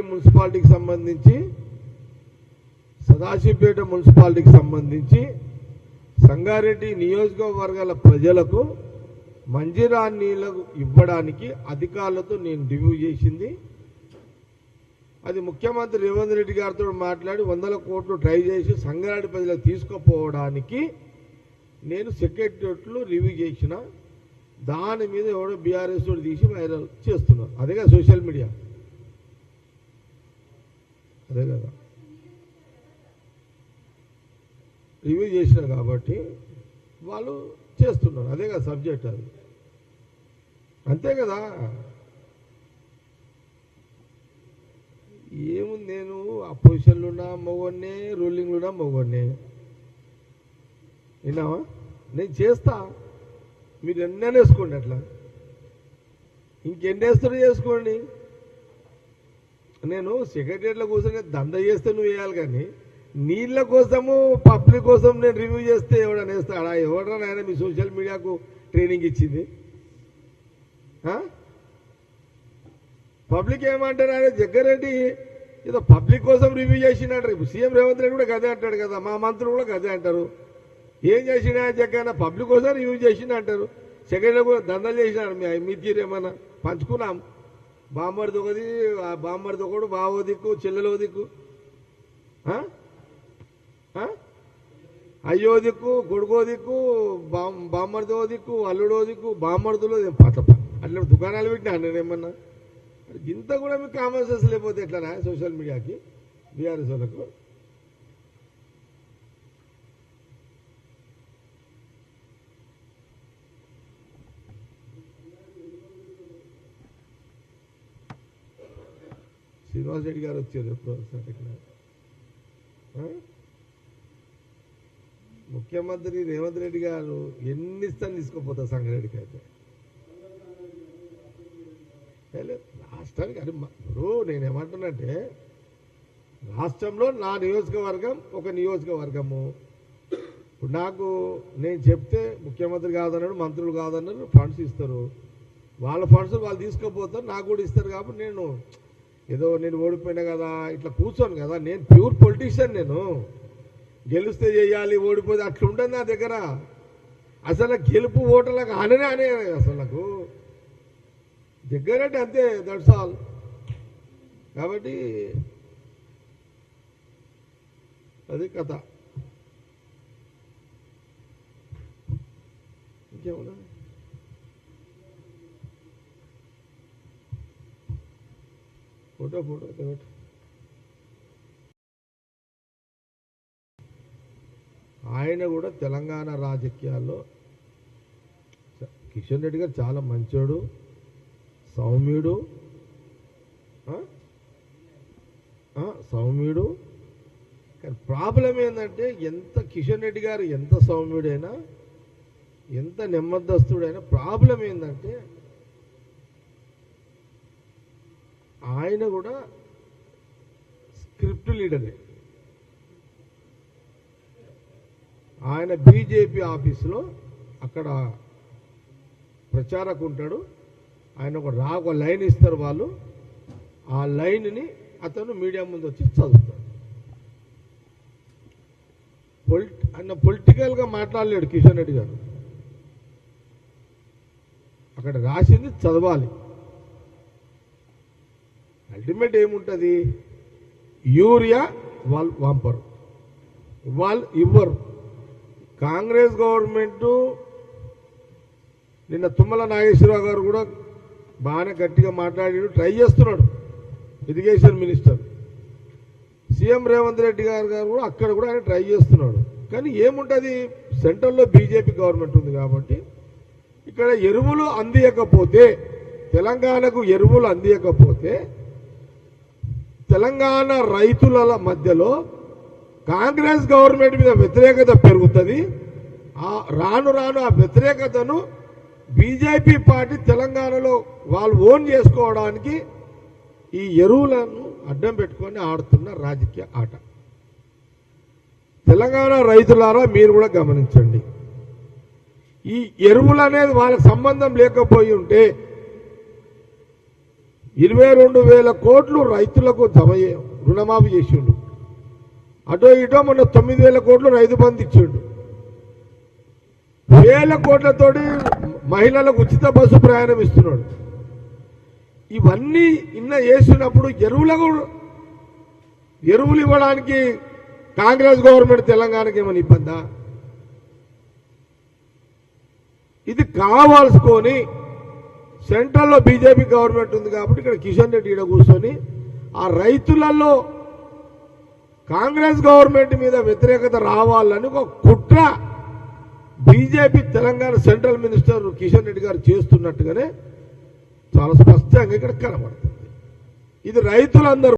మున్సిపాలిటీకి సంబంధించి సదాశివపేట మున్సిపాలిటీకి సంబంధించి సంగారెడ్డి నియోజకవర్గాల ప్రజలకు మంజీరా నీళ్లు ఇవ్వడానికి అధికారులతో నేను రివ్యూ చేసింది. అది ముఖ్యమంత్రి రేవంత్ రెడ్డి గారితో మాట్లాడి 100 కోట్లు ట్రై చేసి సంగారెడ్డి ప్రజలకు తీసుకుపోవడానికి నేను సెక్రటరియట్లో రివ్యూ చేసిన. దాని మీద ఎవడో బీఆర్ఎస్ తోటి తీసి వైరల్ చేస్తున్నారు. అదేగా సోషల్ మీడియా, అదే కదా రివ్యూ చేసిన కాబట్టి వాళ్ళు చేస్తున్నారు. అదే కదా సబ్జెక్ట్, అది అంతే కదా. ఏముంది, నేను అపోజిషన్లో ఉన్నా మగవాడినే, రూలింగ్లో ఉన్నా మగవాడినే. విన్నావా? నేను చేస్తా, మీరు ఎన్నైనా వేసుకోండి, అట్లా ఇంకెన్ని వేస్తారో చేసుకోండి. నేను సెక్రటరియట్లో కూర్చొని దంద చేస్తే నువ్వు వేయాలి, కానీ నీళ్ళ కోసము పబ్లిక్ కోసం నేను రివ్యూ చేస్తే ఎవడన్నా వేస్తాడా? ఎవడరా నాయన మీ సోషల్ మీడియాకు ట్రైనింగ్ ఇచ్చింది? పబ్లిక్ ఏమంటారు? ఆయన జగ్గారెడ్డి ఏదో పబ్లిక్ కోసం రివ్యూ చేసినట్టు. ఇప్పుడు సీఎం రేవంత్ రెడ్డి కూడా గదే అంటాడు కదా, మా మంత్రులు కూడా గదే అంటారు. ఏం చేసినా జగ్గన్న పబ్లిక్ కోసం రివ్యూ చేసిన అంటారు. సెక్రటరీ కూడా దందలు చేసినాడు. మీ తీరేమన్నా పంచుకున్నాం. బామ్మడిది ఒకది, బామ్మడిది ఒకడు, బావో దిక్కు, చెల్లెలో దిక్కు, అయ్యో దిక్కు, కొడుకో దిక్కు, బామ్మడిదో దిక్కు, అల్లుడో దిక్కు, బామ్మడిదులో అట్లా దుకాణాలు పెట్టినా నేనేమన్నా. ఇంత కూడా మీకు కామన్ సెన్స్ లేకపోతే ఎట్లా సోషల్ మీడియాకి, బీఆర్ఎస్ వాళ్ళకు? శ్రీనివాస్ రెడ్డి గారు వచ్చారు ఎప్పుడు ఇక్కడ. ముఖ్యమంత్రి రేవంత్ రెడ్డి గారు ఎన్ని ఇస్తాను తీసుకుపోతారు సంగారెడ్డికి అయితే. రాష్ట్రానికి అది ఇప్పుడు నేనేమంటున్నంటే, రాష్ట్రంలో నా నియోజకవర్గం ఒక నియోజకవర్గము. ఇప్పుడు నాకు నేను చెప్తే ముఖ్యమంత్రి కాదన్నాడు, మంత్రులు కాదన్నారు, ఫండ్స్ ఇస్తారు. వాళ్ళ ఫండ్స్ వాళ్ళు తీసుకుపోతారు, నాకు కూడా ఇస్తారు. కాబట్టి నేను ఏదో నేను ఓడిపోయినా కదా ఇట్లా కూర్చోను కదా. నేను ప్యూర్ పొలిటీషియన్. నేను గెలిస్తే చేయాలి, ఓడిపోతే అట్లా ఉండదు నా దగ్గర. అసలు గెలుపు ఓటర్లకు అనే అసలు నాకు దగ్గరంటే అంతే, దట్స్ ఆల్. కాబట్టి అది కథ. ఇంకేమన్నా ఫోటో ఆయన కూడా తెలంగాణ రాజకీయాల్లో కిషన్ రెడ్డి గారు చాలా మంచోడు, సౌమ్యుడు. కానీ ప్రాబ్లం ఏంటంటే, ఎంత కిషన్ రెడ్డి గారు ఎంత సౌమ్యుడైనా, ఎంత నెమ్మదస్తుడైనా, ప్రాబ్లం ఏంటంటే ఆయన కూడా స్క్రిప్ట్ లీడరే. ఆయన బీజేపీ ఆఫీసులో అక్కడ ప్రచారకు ఉంటాడు. ఆయన ఒక లైన్ ఇస్తారు వాళ్ళు, ఆ లైన్ని అతను మీడియా ముందు వచ్చి చదువుతాడు. ఆయన పొలిటికల్గా మాట్లాడలేడు కిషన్ రెడ్డి గారు. అక్కడ రాసింది చదవాలి. అల్టిమేట్ ఏముంటుంది? యూరియా వాళ్ళు పంపరు, వాళ్ళు ఇవ్వరు. కాంగ్రెస్ గవర్నమెంట్ నిన్న తుమ్మల నాగేశ్వరరావు గారు కూడా బాగానే గట్టిగా మాట్లాడి ట్రై చేస్తున్నాడు, irrigation minister. CM Revanth Reddy గారు కూడా అక్కడ కూడా ఆయన ట్రై చేస్తున్నాడు. కానీ ఏముంటుంది, సెంట్రల్లో బీజేపీ గవర్నమెంట్ ఉంది కాబట్టి ఇక్కడ ఎరువులు అందియకపోతే, తెలంగాణకు ఎరువులు అందియకపోతే తెలంగాణ రైతుల మధ్యలో కాంగ్రెస్ గవర్నమెంట్ మీద వ్యతిరేకత పెరుగుతుంది. రాను రాను ఆ వ్యతిరేకతను బీజేపీ పార్టీ తెలంగాణలో వాళ్ళు ఓన్ చేసుకోవడానికి ఈ ఎరువులను అడ్డం పెట్టుకొని ఆడుతున్న రాజకీయ ఆట. తెలంగాణ రైతులారా మీరు కూడా గమనించండి. ఈ ఎరువులు అనేది వాళ్ళకి సంబంధం లేకపోయి ఉంటే 22,000 కోట్లు రైతులకు రుణమాఫీ చేసిండు. అటో ఇటో మొన్న 9,000 కోట్లు రైతు బంధు ఇచ్చిండు. 1,000 కోట్లతోటి మహిళలకు ఉచిత బస్సు ప్రయాణం ఇస్తున్నాడు. ఇవన్నీ వేసినప్పుడు ఎరువులు ఇవ్వడానికి కాంగ్రెస్ గవర్నమెంట్ తెలంగాణకి ఏమైనా ఇబ్బందా? ఇది కావాల్సుకొని సెంట్రల్లో బీజేపీ గవర్నమెంట్ ఉంది కాబట్టి ఇక్కడ కిషన్ రెడ్డి ఈడ కూర్చొని ఆ రైతులలో కాంగ్రెస్ గవర్నమెంట్ మీద వ్యతిరేకత రావాలని ఒక కుట్ర BJP Telangana central minister Kishan Reddy గారు చేస్తున్నట్టుగానే చాలా స్పష్టంగా ఇక్కడ కనబడుతుంది. ఇది రైతులందరూ